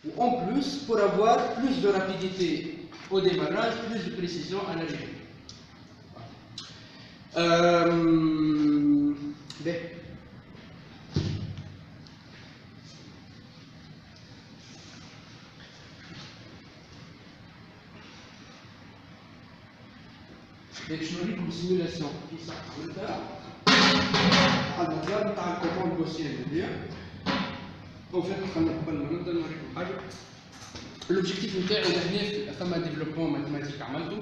ou en plus pour avoir plus de rapidité au démarrage, plus de précision à l'arrivée. Je نوريكم السيمولاسيون في صح نبدا على المجال نتاع الكومبوند غوسيان هذيا. او فات خلينا قبل ما نبدا نوريكم حاجه. لوبجيكتيف نتاعي هنا فما ديفلوبمون ماتيماتيك عملته.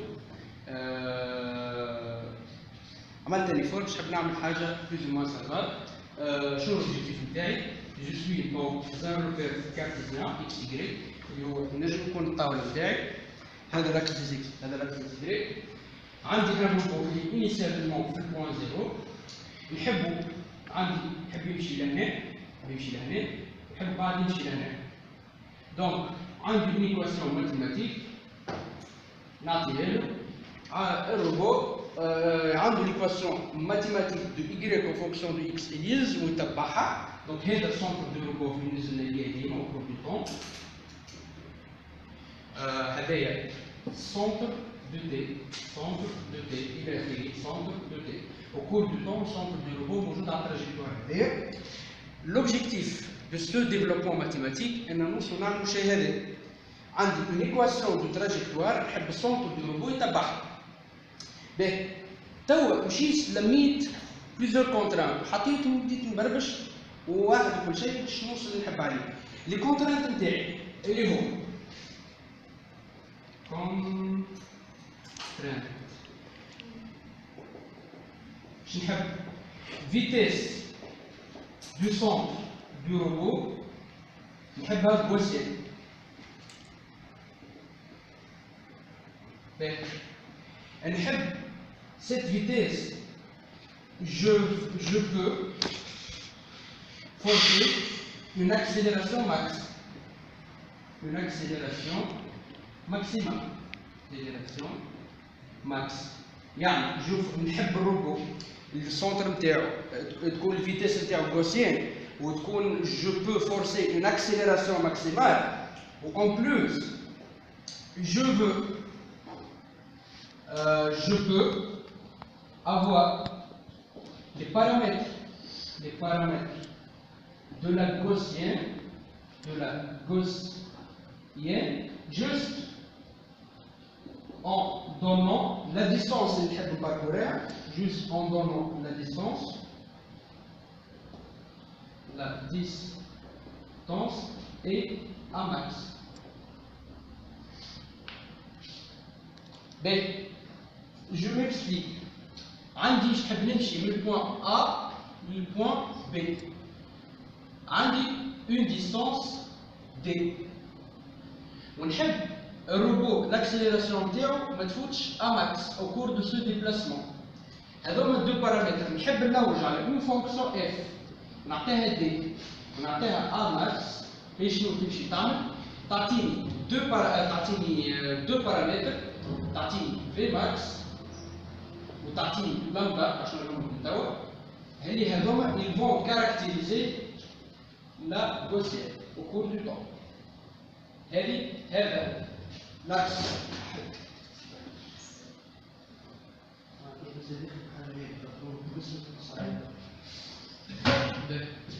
عملت لي فور باش نحب نعمل حاجه بلوز او موان سامبل. شنو لوبجيكتيف نتاعي؟ جو سوي دونك زان روبير كارتيزيان اكس ايغريك اللي هو نجم يكون الطاوله نتاعي. هذا لاكس دي اكس، هذا لاكس دي ايغريك. عندي ان روبو اللي انيسيالمون في البوان زيرو، نحبو عندي يحب يمشي لهنا، يمشي لهنا، يحب بعد يمشي لهنا. دونك عندي اون ايكواسيون ماتيماتيك نعطيها له. الروبو عنده ليكواسيون ماتيماتيك دو y en fonction de x يلزم يتبعها. دونك هذا السونتر دو روبو اللي نزلنا ليه ديما او كور دو طون. هذايا السونتر de t, centre de t, y, centre de t. Au cours du temps, le centre du robot موجود dans la trajectoire. L'objectif de ce développement mathématique est de نعملوا شيء هذا. عندي une équation de trajectoire نحب السونتر du robot يتبعها. باهي توا مشيت لميت plusieurs contraintes، حطيته وبديت نبربش وواحد كل شيء باش نوصل اللي نحب عليه. لي كونترانت نتاعي اللي هو je نحب vitesse du centre du robot نحبها gaussienne. نحب cette vitesse je peux forcer une accélération max, une accélération maximale, accélération max. يعني شوف نحب الروبو السونتر نتاعو تكون الفيتيس نتاعو غوسيان وتكون جو بو فورسي اون اكسيليراسيون ماكسيمال و اون بلوس je peux avoir les paramètres de la gaussienne juste en donnant la distance اللي نحب نباركوريها، juste en donnant la distance et un max. Ben, je m'explique. عندي نحب نمشي من البوان A للبوان B. عندي une distance D. ونحب الروبو لاكسيليراسيون نتاعو ما تفوتش ا ماكس او كور دو سو ديبلاسمون. هذوما دو بارامتر نحب نلوج على اون فونكسيون اف نعطيها دي ونعطيها ا ماكس. هي شنو تمشي تعمل؟ تعطيني دو بارامتر، تعطيني في ماكس وتعطيني لامدا عشان نقولهم توا. اللي هذوما ils vont caractériser la gaussienne au cours du temps. هذا l'axe.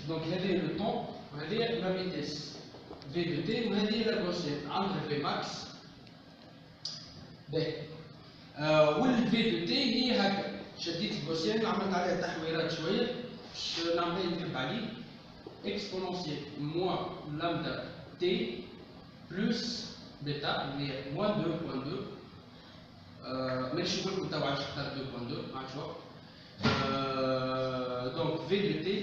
Donc هذه le temps وهذه la vitesse v de t وهذه la gaussienne. عندنا v max. باهي وال v de t هي هكا. شديت الغوسيان عملت عليها تحويرات شويه باش نعمل اللي نحب عليه. اكسبونونسيال موان لامدا t بلس بيتا اللي هي موان 2.2. ماشي نقول لكم توا علاش اخترت 2.2 مع شوق. دونك في دو تي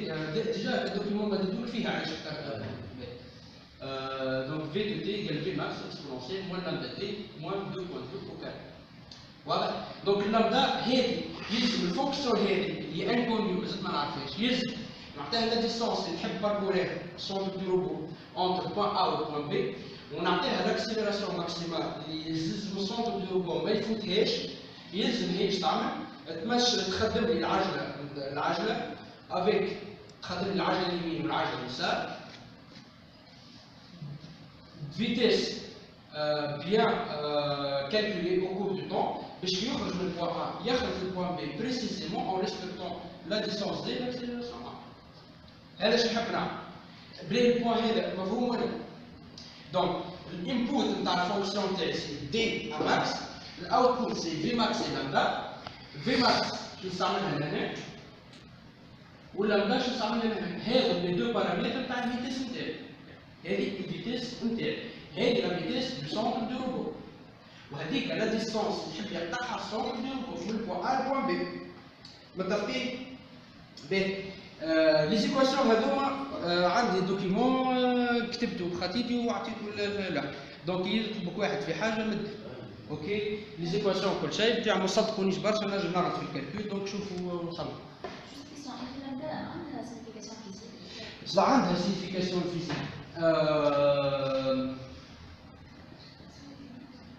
ديجا الدوكيمون بديتو فيها علاش اخترت. دونك في دو تي ايكال في ماكس اكسبونونسيال موان لامدا تي موان 2.2 او كاري. واضح؟ دونك اللامدا هذه يلزم الفونكسيون هذه اللي انكونيو مازلت ما نعرفهاش، يلزم نعطيها لا ديستونس اللي نحب باركوريها السونتر دو روبو اونتر بوان ا و بوان بي، ونعطيها لاكسيليراسيون ماكسيمال اللي يلزم السونتر دو روبو ما يفوتهاش. يلزم هي اش تعمل؟ تمشي تخدم لي العجله افيك، تخدم لي العجله اليمين والعجله اليسار vitesse bien calculée au cours du temps, باش يخرج من البوان A يخرج من البوان B précisément en respectant la distance D et l'accélération A. هذا شنو نحب نعمل. بلا البوان هذا مفهوم ولا؟ دونك الانبوت نتاع الفونكسيون تاعي سي دي ا ماكس، الاوتبوت سي في ماكس اي لامدا، في ماكس شو نستعملها لهنا واللامدا شو نستعملها لهنا. هذو لي دو بارامتر تاع الفيتيس نتاعي. هذه الفيتيس نتاعي، هذه لا فيتيس دو سونتر دو روبو، وهذيك لا ديستونس اللي نحب يقطعها السونتر دو روبو من البوان ا للبوان بي. متفقين؟ باهي. لي زيكواسيون هذوما عندي دوكيمون كتبته بخطيتي وعطيته له، دونك يطلبك واحد في حاجه مد. اوكي لي زيكواسيون كل شيء بتاع ما صدقونيش برشا نجم نعرض في الكالكول، دونك شوفوا وصلنا. لا عندها سينيفيكاسيون فيزيك.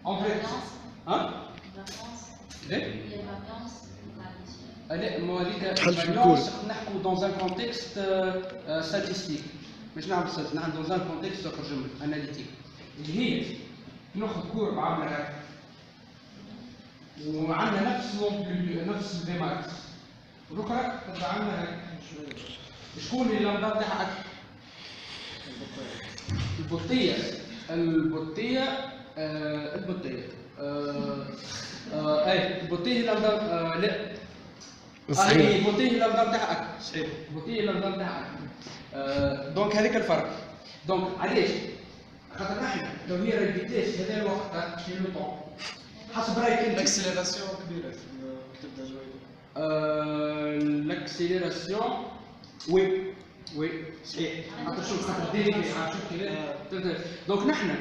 En fait, hein? لا ما هذيك الفالونس نحكوا dans un contexte statistique، مش نعمل نحن dans un contexte اخر جمله اناليتيك اللي هي ناخذ كور بعملها هكا وعندنا نفس الفي ماكس والاخرى تبقى عندنا هكا. شكون اللي لامدا تاعها؟ البطيه اي البطيه لامدا لا هي البطيه لامدا تاعها صحيح، البطيه لامدا تاعها. دونك هذاك الفرق. دونك علاش؟ خاطر نحن لو هي الفيتيس هذا الوقت في لو طون حسب رايك انت الاكسليراسيون كبيره تبدا جويده. الاكسليراسيون وي صحيح. شوف خاطر ديريكي شوف كيفاش. دونك نحن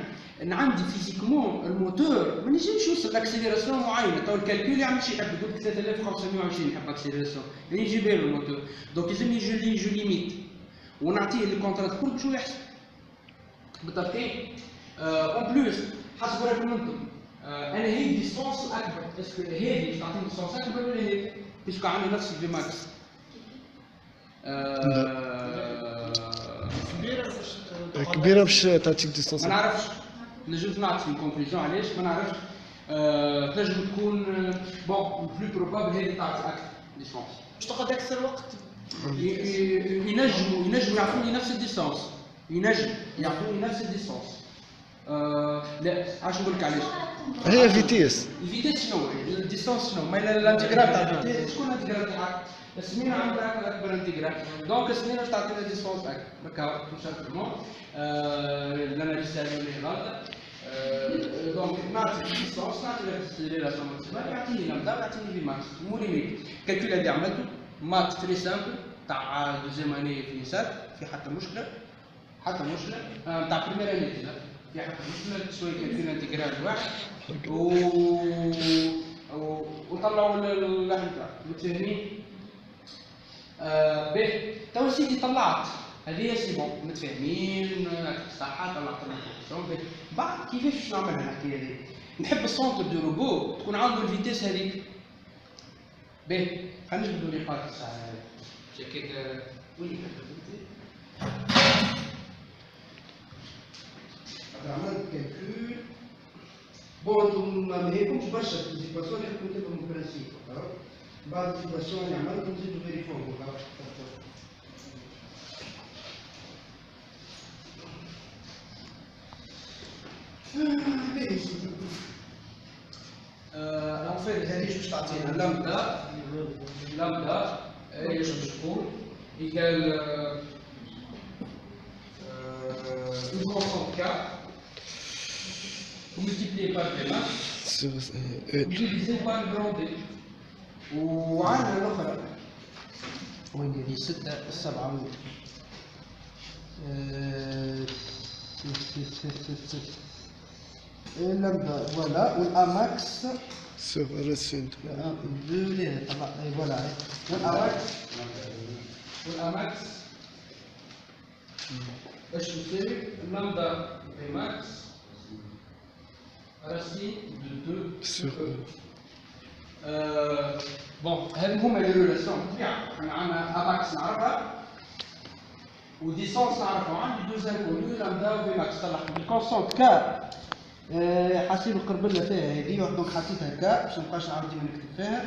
عندي فيزيكمون الموتور ما نجمش يوصل لاكسليراسيون معينه، تو الكالكول يعمل شي يحب يقول 3520 يحب اكسليراسيون يجي باله الموتور، دونك لازمني جو ليميت ونعطيه لي كونترات كل شو يحسب. متفقين؟ اون بلوس حسب رايكم انتم انا هي ديستونس اكبر، اسكو هذه باش تعطيني ديستونس اكبر ولا هذه؟ باسكو عندي نفس الفي ماكس. كبيره باش تعطيك ديستونس. ما نعرفش نجم نعطي كونكلوزيون علاش ما نعرفش. تنجم تكون بون بلو بروبابل هذه تعطي اكثر ديستونس باش تاخذ اكثر وقت. ينجموا يعطوني نفس الديستونس، ينجم يعطوني نفس الديستونس. لا عاش نقول لك علاش. هي فيتيس الفيتيس شنو الديستونس شنو؟ ما الانتجرال تاع الفيتيس شكون الانتجرال تاعك؟ السمينه عندها اكبر انتجرال، دونك السمينه باش تعطينا ديستونس اكبر. هكا تو سامبلومون الاناليز تاعنا اللي غلط. دونك نعطي ديستونس نعطي الاكسليراسيون ماكسيمال يعطيني لامدا يعطيني في ماكس مو ليميت. الكالكول هذا عملته مات تري سامبل تاع دوزيام اني في نسات في حتى مشكله تاع بريمير اني في حتى مشكله شويه كالكول انتجرال واحد وطلعوا اللحم تاعه. متفاهمين؟ باهي تو سيدي طلعت هذه سي بون متفاهمين صح طلعت الفونكسيون. بعد كيفاش باش نعملها الحكايه هذه؟ نحب السونتر دو روبو تكون عنده الفيتيس هذيك. باهي خلينا نجبدوا لي قاعده الساعه هذه شكيت وين عملت كالكول. بون انتم ما هيكمش برشا في الزيكواسيون اللي كنت تفهموا البرانسيب. بعد الزيكواسيون اللي عملتهم نزيدوا فيريفون. en fait هذه باش تعطينا لامدا ايش باش تكون ايكال 1.4 multiplié par V max divisé par le grand D. وعندنا الاخرى وين هذه 6 7 لامدا فوالا والاماكس سوف رسنت فوالا والاماكس اش تساوي لامدا في ماكس راسين دو 2 سور بون هذو هما لي ريلاسيون بالطبيعه. احنا عندنا اماكس نعرفها وديسونس نعرفوا عندي دوز انكونو لا نبداو بما تصلح الكونستونت كا حاسين القربله فيها هذه دونك حطيتها كا باش مابقاش نعاود ديما نكتب فيها